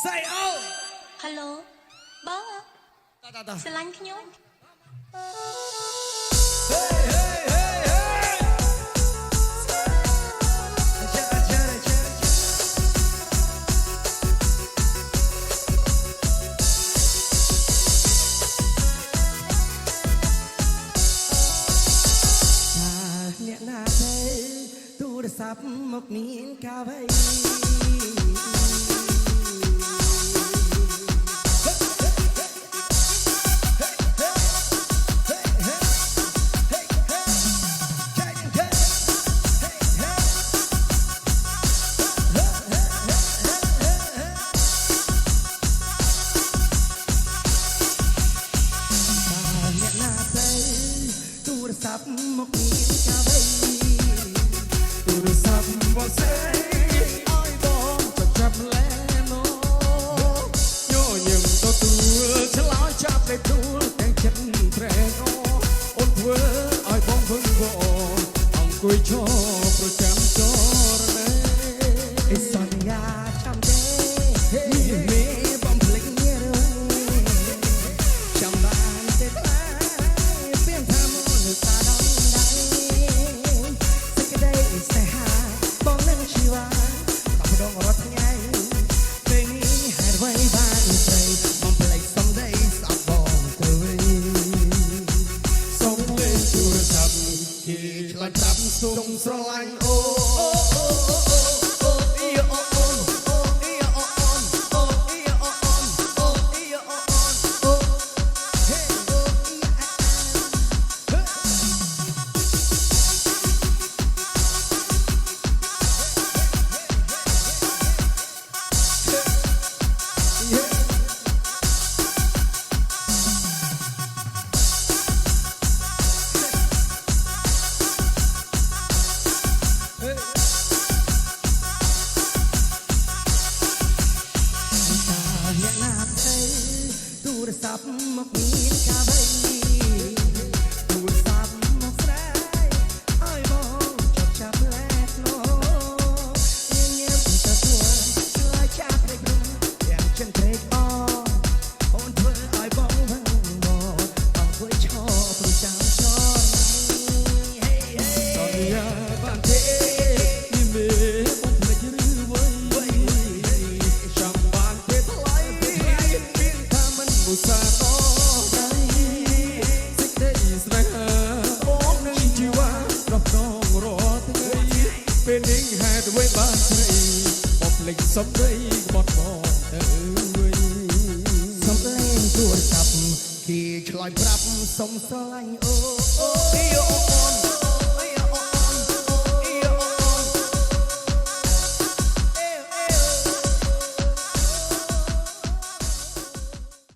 Say oh Hello បងស្រឡាញ់ខ្ញុំ អ្នកណាទេទូរស័ព្ទមកមានកាវៃទូរស័ព្ទមកមានកាវៃទូរស័ព្ទមកសេឲ្យបងចាប់លែណូញញឹមទទួលឆ្លោយចាប់លេខទួលទាំងចិត្តប្រែងអូនធ្វើឲ្យបងវឹងវអអង្គុយឈរប្រចាំចរណែអេសន្យាចាំទេមេបំភ្លេចញរចាំបានទេថ្លៃពីងថាមកនៅតាដំដៃសេចក្តីស្នេហាបងនឹងជីវ៉ាបដងរត់ថ្ងៃពេលនេះហេតុអ្វីបានស្រីបំភ្លេចសំដីស្អប់បងទៅវិញសូមលេខទូរស័ព្ទគេឆ្លាតចាប់សូមស្រឡាញ់អូទូរស័ព្ទមកមានកាវៃទូរស័ព្ទមកស្រែឲ្យបងចាប់លែណូញញឹមទទួលឆ្លើយចាប់លេខនោះយ៉ាងចិនត្រេកអអូនធ្វើឲ្យបងវឹងបងធ្វើឈរប្រចាំចរសន្យាបានទេនេះមេបងភ្លេចឬវើយចាំបានទេថ្លៃពីថាមិនមុសាតដៃសេចក្តីស្នេហាបងនឹងជីវ៉ារាប់ដងរាល់ថ្ងៃពេលនេះហេតុអ្វីបានស្រីបងភ្លេចសំដីក្បត់បងទៅវិញសំឡេងទូរស័ព្ទគេឆ្លើយប្រាប់សុំស្រឡាញ់អូ